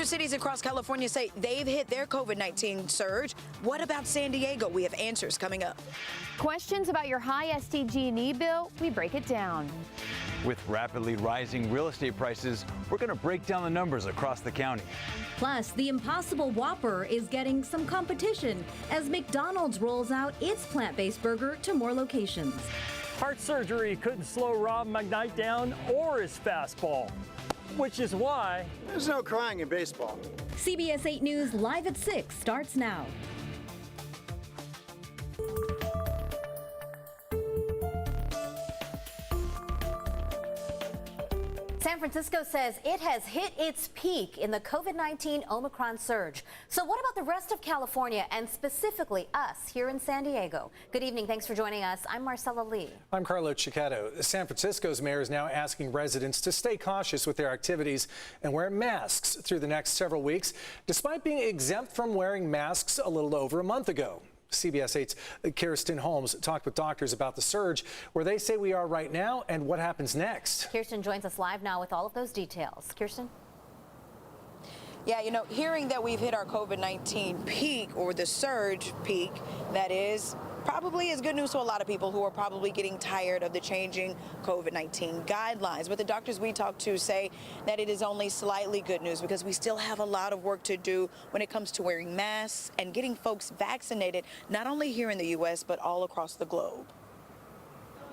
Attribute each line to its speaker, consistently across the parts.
Speaker 1: cities across California say they've hit their COVID-19 surge. What about San Diego? We have answers coming up.
Speaker 2: Questions about your high SDG&E bill? We break it down.
Speaker 3: With rapidly rising real estate prices, we're going to break down the numbers across the county.
Speaker 4: Plus, the Impossible Whopper is getting some competition as McDonald's rolls out its plant-based burger to more locations.
Speaker 5: Heart surgery couldn't slow Rob McKnight down or his fastball, which is why
Speaker 6: there's no crying in baseball.
Speaker 4: CBS 8 News Live at 6 starts now.
Speaker 7: San Francisco says it has hit its peak in the COVID-19 Omicron surge. So what about the rest of California and specifically us here in San Diego? Good evening. Thanks for joining us. I'm Marcella Lee.
Speaker 8: I'm Carlo Cicchetto. San Francisco's mayor is now asking residents to stay cautious with their activities and wear masks through the next several weeks, despite being exempt from wearing masks a little over a month ago. CBS 8's Kirsten Holmes talked with doctors about the surge, where they say we are right now and what happens next.
Speaker 7: Kirsten joins us live now with all of those details. Kirsten?
Speaker 1: Yeah, you know, hearing that we've hit our COVID-19 peak, or the surge peak, that is, probably is good news to a lot of people who are probably getting tired of the changing COVID-19 guidelines. But the doctors we talked to say that it is only slightly good news because we still have a lot of work to do when it comes to wearing masks and getting folks vaccinated, not only here in the U.S., but all across the globe.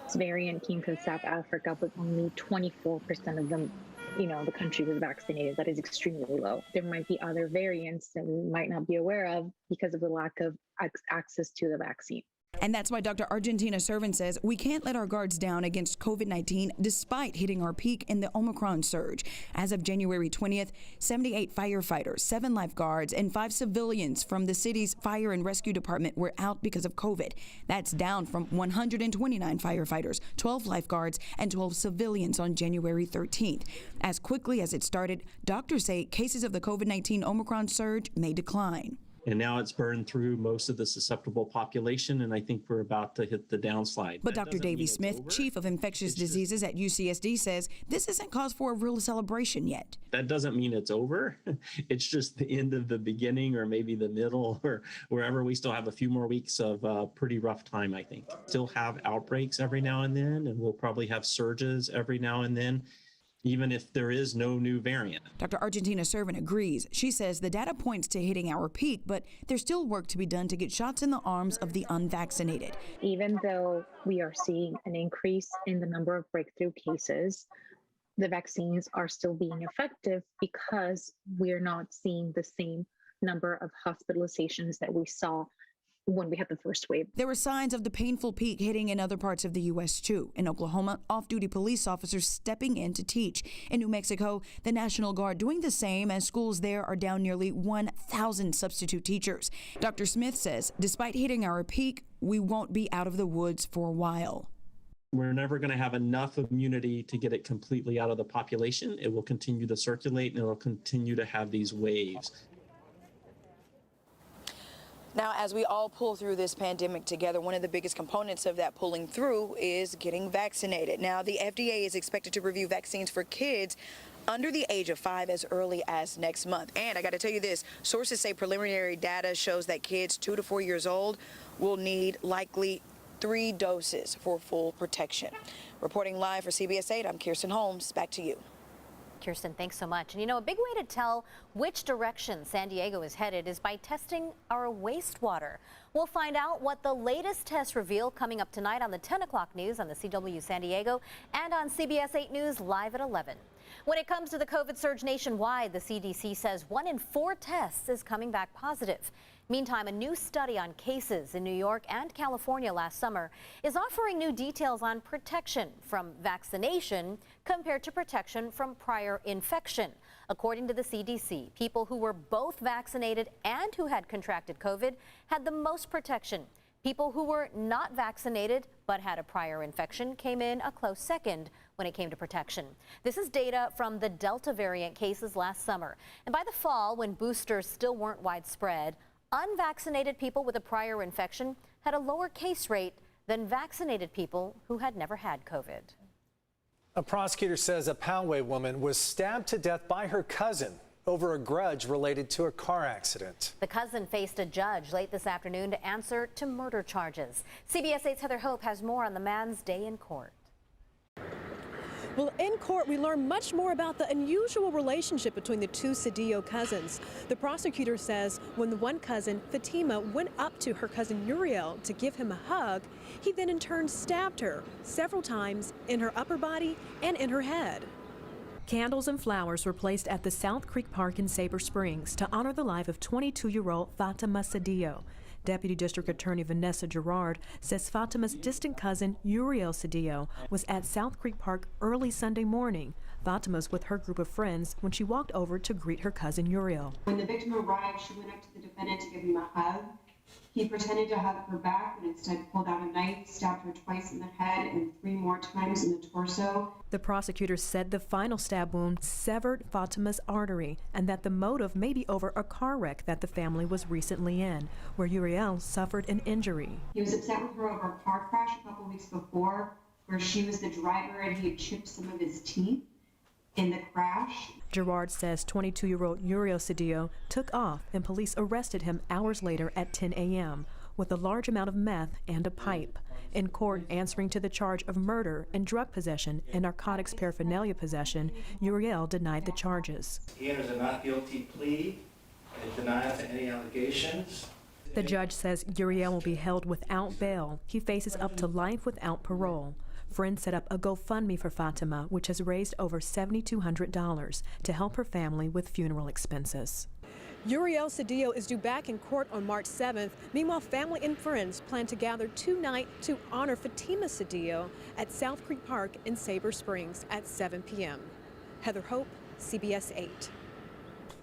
Speaker 9: This variant came from South Africa, but only 24% of them, the country was vaccinated. That is extremely low. There might be other variants that we might not be aware of because of the lack of access to the vaccine.
Speaker 10: And that's why Dr. Argentina Servan says we can't let our guards down against COVID-19 despite hitting our peak in the Omicron surge. As of January 20th, 78 firefighters, 7 lifeguards, and 5 civilians from the city's fire and rescue department were out because of COVID. That's down from 129 firefighters, 12 lifeguards, and 12 civilians on January 13th. As quickly as it started, doctors say cases of the COVID-19 Omicron surge may decline.
Speaker 11: And now it's burned through most of the susceptible population, and I think we're about to hit the downslide.
Speaker 10: But Dr. Davy Smith, chief of infectious diseases at UCSD, says this isn't cause for a real celebration yet.
Speaker 11: That doesn't mean it's over. It's just the end of the beginning, or maybe the middle, or wherever. We still have a few more weeks of pretty rough time, I think. Still have outbreaks every now and then, and we'll probably have surges every now and then, even if there is no new variant.
Speaker 10: Dr. Argentina Servan agrees. She says the data points to hitting our peak, but there's still work to be done to get shots in the arms of the unvaccinated.
Speaker 9: Even though we are seeing an increase in the number of breakthrough cases, the vaccines are still being effective because we're not seeing the same number of hospitalizations that we saw when we had the first wave.
Speaker 10: There were signs of the painful peak hitting in other parts of the U.S. too. In Oklahoma, off-duty police officers stepping in to teach. In New Mexico, the National Guard doing the same as schools there are down nearly 1,000 substitute teachers. Dr. Smith says, despite hitting our peak, we won't be out of the woods for a while.
Speaker 11: We're never going to have enough immunity to get it completely out of the population. It will continue to circulate, and it will continue to have these waves.
Speaker 1: Now, as we all pull through this pandemic together, one of the biggest components of that pulling through is getting vaccinated. Now, the FDA is expected to review vaccines for kids under the age of 5 as early as next month. And I got to tell you this, sources say preliminary data shows that kids 2 to 4 years old will need likely 3 doses for full protection. Reporting live for CBS 8, I'm Kirsten Holmes. Back to you.
Speaker 7: Kirsten, thanks so much. And a big way to tell which direction San Diego is headed is by testing our wastewater. We'll find out what the latest tests reveal coming up tonight on the 10 o'clock news on the CW San Diego and on CBS 8 News live at 11. When it comes to the COVID surge nationwide, the CDC says 1 in 4 tests is coming back positive. Meantime, a new study on cases in New York and California last summer is offering new details on protection from vaccination compared to protection from prior infection. According to the CDC, people who were both vaccinated and who had contracted COVID had the most protection. People who were not vaccinated but had a prior infection came in a close second when it came to protection. This is data from the Delta variant cases last summer. And by the fall, when boosters still weren't widespread, unvaccinated people with a prior infection had a lower case rate than vaccinated people who had never had COVID.
Speaker 8: A prosecutor says a Poway woman was stabbed to death by her cousin over a grudge related to a car accident.
Speaker 7: The cousin faced a judge late this afternoon to answer to murder charges. CBS 8's Heather Hope has more on the man's day in court.
Speaker 12: Well, in court, we learn much more about the unusual relationship between the two Cedillo cousins. The prosecutor says when the one cousin, Fatima, went up to her cousin Uriel to give him a hug, he then in turn stabbed her several times in her upper body and in her head. Candles and flowers were placed at the South Creek Park in Sabre Springs to honor the life of 22-year-old Fatima Cedillo. Deputy District Attorney Vanessa Gerard says Fatima's distant cousin Uriel Cedillo was at South Creek Park early Sunday morning. Fatima was with her group of friends when she walked over to greet her cousin Uriel.
Speaker 13: When the victim arrived, she went up to the defendant to give him a hug. He pretended to hug her back, but instead pulled out a knife, stabbed her twice in the head and 3 more times in the torso.
Speaker 12: The prosecutor said the final stab wound severed Fatima's artery and that the motive may be over a car wreck that the family was recently in, where Uriel suffered an injury.
Speaker 13: He was upset with her over a car crash a couple weeks before, where she was the driver and he had chipped some of his teeth in the crash.
Speaker 12: Gerard says 22-year-old Uriel Cedillo took off and police arrested him hours later at 10 a.m. with a large amount of meth and a pipe. In court, answering to the charge of murder and drug possession and narcotics paraphernalia possession, Uriel denied the charges.
Speaker 14: He enters a not guilty plea and denies any allegations.
Speaker 12: The judge says Uriel will be held without bail. He faces up to life without parole. Friends set up a GoFundMe for Fatima, which has raised over $7,200 to help her family with funeral expenses. Uriel Cedillo is due back in court on March 7th. Meanwhile, family and friends plan to gather tonight to honor Fatima Cedillo at South Creek Park in Sabre Springs at 7 p.m. Heather Hope, CBS 8.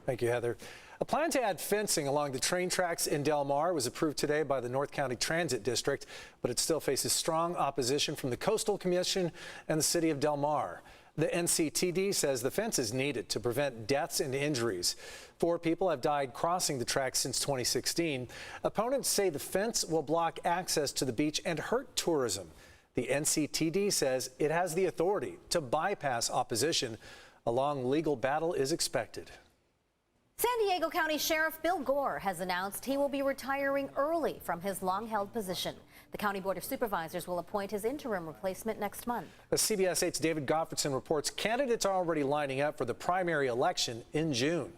Speaker 8: Thank you, Heather. A plan to add fencing along the train tracks in Del Mar was approved today by the North County Transit District, but it still faces strong opposition from the Coastal Commission and the city of Del Mar. The NCTD says the fence is needed to prevent deaths and injuries. 4 people have died crossing the tracks since 2016. Opponents say the fence will block access to the beach and hurt tourism. The NCTD says it has the authority to bypass opposition. A long legal battle is expected.
Speaker 7: San Diego County Sheriff Bill Gore has announced he will be retiring early from his long-held position. The County Board of Supervisors will appoint his interim replacement next month.
Speaker 8: CBS 8's David Goffredson reports candidates are already lining up for the primary election in June.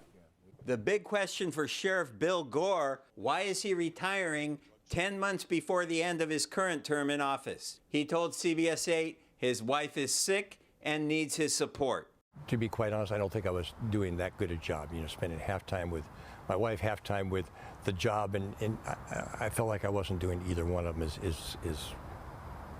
Speaker 15: The big question for Sheriff Bill Gore, why is he retiring 10 months before the end of his current term in office? He told CBS 8 his wife is sick and needs his support.
Speaker 16: To be quite honest, I don't think I was doing that good a job, spending half time with my wife, half time with the job, and I felt like I wasn't doing either one of them as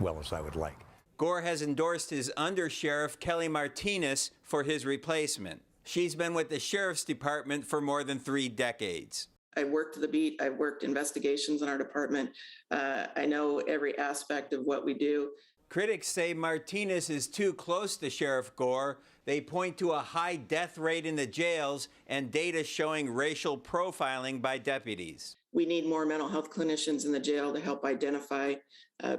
Speaker 16: well as I would like.
Speaker 15: Gore has endorsed his undersheriff, Kelly Martinez, for his replacement. She's been with the Sheriff's Department for more than 3 decades.
Speaker 17: I worked the beat. I've worked investigations in our department. I know every aspect of what we do.
Speaker 15: Critics say Martinez is too close to Sheriff Gore. They point to a high death rate in the jails and data showing racial profiling by deputies.
Speaker 17: We need more mental health clinicians in the jail to help identify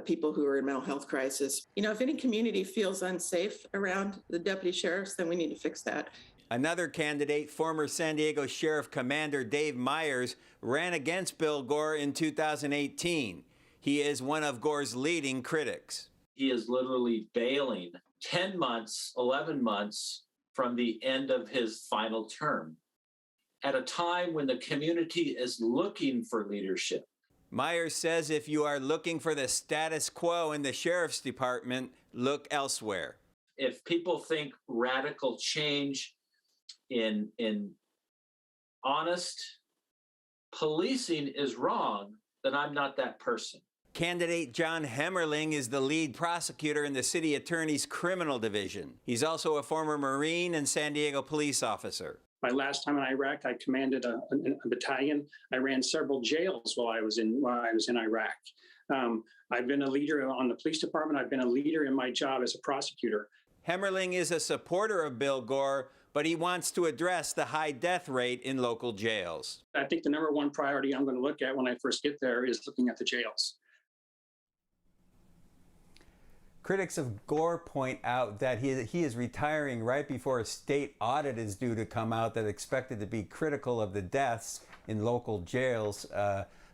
Speaker 17: people who are in mental health crisis. If any community feels unsafe around the deputy sheriffs, then we need to fix that.
Speaker 15: Another candidate, former San Diego Sheriff Commander Dave Myers, ran against Bill Gore in 2018. He is one of Gore's leading critics.
Speaker 18: He is literally bailing 10 months, 11 months from the end of his final term at a time when the community is looking for leadership.
Speaker 15: Myers says if you are looking for the status quo in the Sheriff's Department, look elsewhere.
Speaker 18: If people think radical change in honest policing is wrong, then I'm not that person.
Speaker 15: Candidate John Hemmerling is the lead prosecutor in the city attorney's criminal division. He's also a former Marine and San Diego police officer.
Speaker 19: My last time in Iraq, I commanded a battalion. I ran several jails while I was in Iraq. I've been a leader on the police department. I've been a leader in my job as a prosecutor.
Speaker 15: Hemmerling is a supporter of Bill Gore, but he wants to address the high death rate in local jails.
Speaker 19: I think the number one priority I'm going to look at when I first get there is looking at the jails.
Speaker 15: Critics of Gore point out that he is retiring right before a state audit is due to come out that's expected to be critical of the deaths in local jails.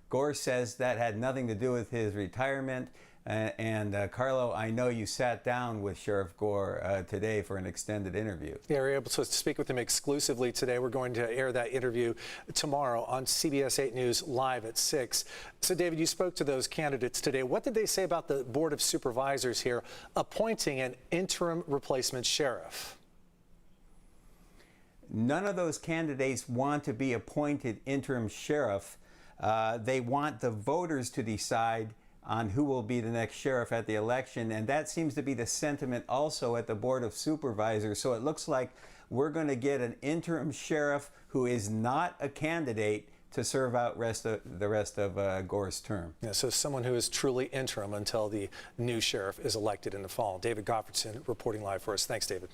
Speaker 15: Gore says that had nothing to do with his retirement. Carlo, I know you sat down with Sheriff Gore today for an extended interview.
Speaker 8: Yeah, we were able to speak with him exclusively today. We're going to air that interview tomorrow on CBS 8 News Live at 6. So, David, you spoke to those candidates today. What did they say about the Board of Supervisors here appointing an interim replacement sheriff?
Speaker 15: None of those candidates want to be appointed interim sheriff. They want the voters to decide on who will be the next sheriff at the election, and that seems to be the sentiment also at the Board of Supervisors. So it looks like we're going to get an interim sheriff who is not a candidate to serve out the rest of Gore's term.
Speaker 8: Yeah, so someone who is truly interim until the new sheriff is elected in the fall. David Gottfredson reporting live for us. Thanks, David.